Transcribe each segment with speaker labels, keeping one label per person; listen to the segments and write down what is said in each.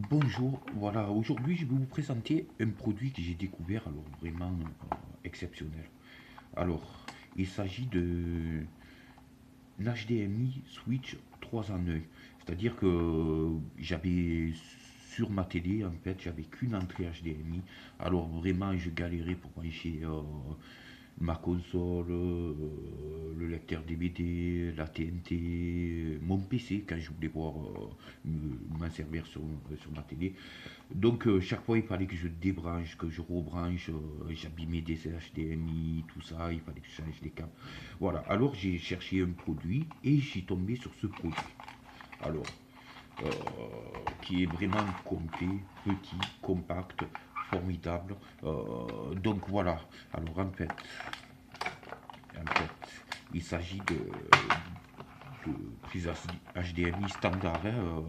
Speaker 1: Bonjour, voilà, aujourd'hui je vais vous présenter un produit que j'ai découvert, alors vraiment exceptionnel. Alors, il s'agit de l'HDMI Switch 3 en 1. C'est-à-dire que j'avais sur ma télé, en fait, j'avais qu'une entrée HDMI. Alors vraiment, je galérais pour brancher ma console, le lecteur DVD, la TNT, mon PC quand je voulais voir m'en servir sur ma télé. Donc chaque fois il fallait que je débranche, que je rebranche, j'abîmais des HDMI, tout ça, il fallait que je change les câbles. Voilà, alors j'ai cherché un produit et j'ai tombé sur ce produit. Alors, euh, qui est vraiment complet, petit, compact, formidable. Donc voilà, alors en fait il s'agit de prise HDMI standard, hein.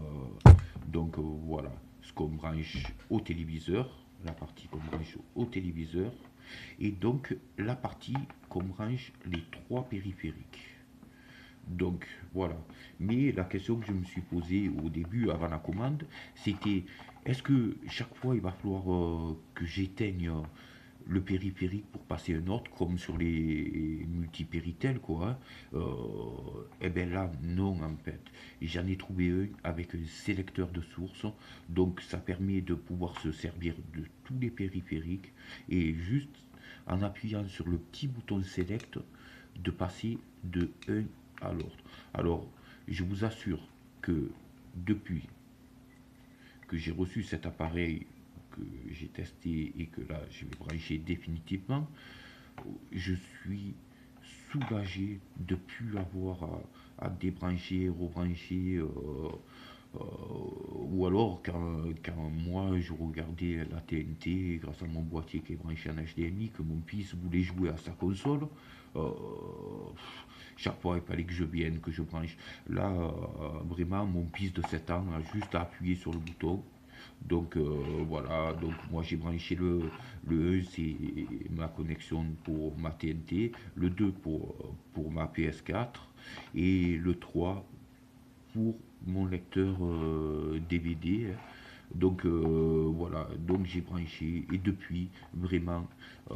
Speaker 1: Donc voilà, ce qu'on branche au téléviseur, la partie qu'on branche au téléviseur, et donc la partie qu'on branche les trois périphériques. Donc voilà. Mais la question que je me suis posée au début, avant la commande, c'était est-ce que chaque fois il va falloir que j'éteigne le périphérique pour passer un autre, comme sur les multipéritel, quoi, hein. Eh bien là, non, en fait. J'en ai trouvé un avec un sélecteur de source, donc ça permet de pouvoir se servir de tous les périphériques et juste en appuyant sur le petit bouton select, de passer de un à l'autre. Alors, je vous assure que depuis que j'ai reçu cet appareil, que j'ai testé et que là je vais brancher définitivement, je suis soulagé de ne plus avoir à débrancher, rebrancher. Ou alors quand moi je regardais la TNT grâce à mon boîtier qui est branché en HDMI, que mon fils voulait jouer à sa console, euh, chaque fois il fallait que je vienne, que je branche. Là, vraiment, mon fils de 7 ans a juste à appuyer sur le bouton. Donc voilà, donc moi j'ai branché le 1, c'est ma connexion pour ma TNT, le 2 pour ma PS4 et le 3 pour mon lecteur DVD. Donc voilà, donc j'ai branché et depuis, vraiment, euh,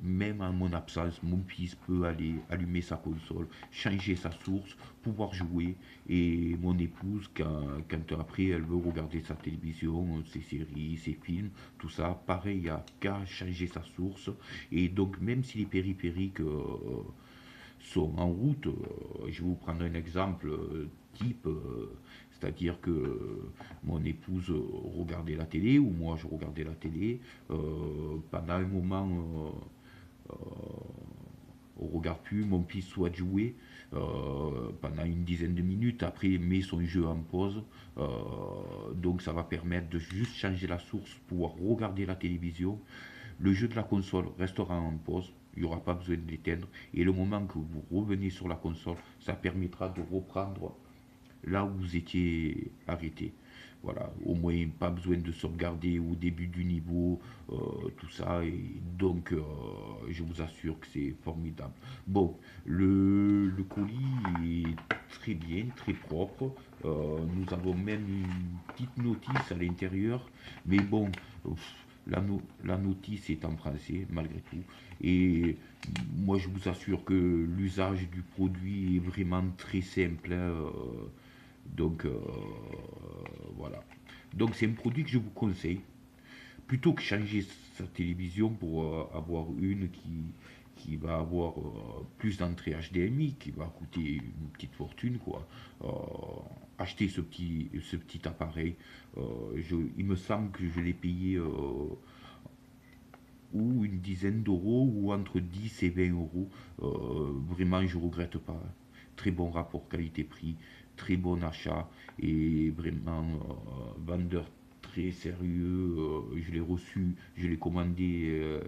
Speaker 1: même en mon absence, mon fils peut aller allumer sa console, changer sa source, pouvoir jouer. Et mon épouse, quand après elle veut regarder sa télévision, ses séries, ses films, tout ça, pareil, il n'y a qu'à changer sa source. Et donc même si les périphériques sont en route. Je vais vous prendre un exemple type, c'est-à-dire que mon épouse regardait la télé ou moi je regardais la télé. Pendant un moment, on ne regarde plus, mon fils souhaite jouer pendant une dizaine de minutes, après il met son jeu en pause. Donc ça va permettre de juste changer la source, pouvoir regarder la télévision. Le jeu de la console restera en pause, il n'y aura pas besoin de l'éteindre. Et le moment que vous revenez sur la console, ça permettra de reprendre là où vous étiez arrêté. Voilà, au moins pas besoin de sauvegarder au début du niveau, tout ça. Et donc, je vous assure que c'est formidable. Bon, le colis est très bien, très propre. Nous avons même une petite notice à l'intérieur. Mais bon, la notice est en français malgré tout. Et moi, je vous assure que l'usage du produit est vraiment très simple, hein. Donc voilà. Donc c'est un produit que je vous conseille. Plutôt que changer sa télévision pour avoir une qui va avoir plus d'entrée HDMI, qui va coûter une petite fortune, quoi. Acheter ce petit appareil, il me semble que je l'ai payé ou une dizaine d'euros ou entre 10 et 20 euros. Vraiment, je ne regrette pas. Très bon rapport qualité-prix, très bon achat et vraiment vendeur très sérieux. Je l'ai reçu, je l'ai commandé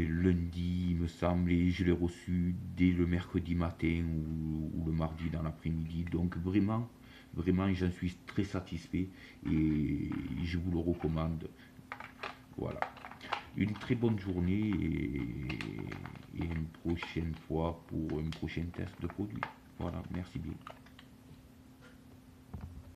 Speaker 1: lundi, il me semble, et je l'ai reçu dès le mercredi matin ou le mardi dans l'après-midi. Donc vraiment, vraiment, j'en suis très satisfait et je vous le recommande. Voilà. Une très bonne journée et une prochaine fois pour un prochain test de produit. Voilà, merci bien.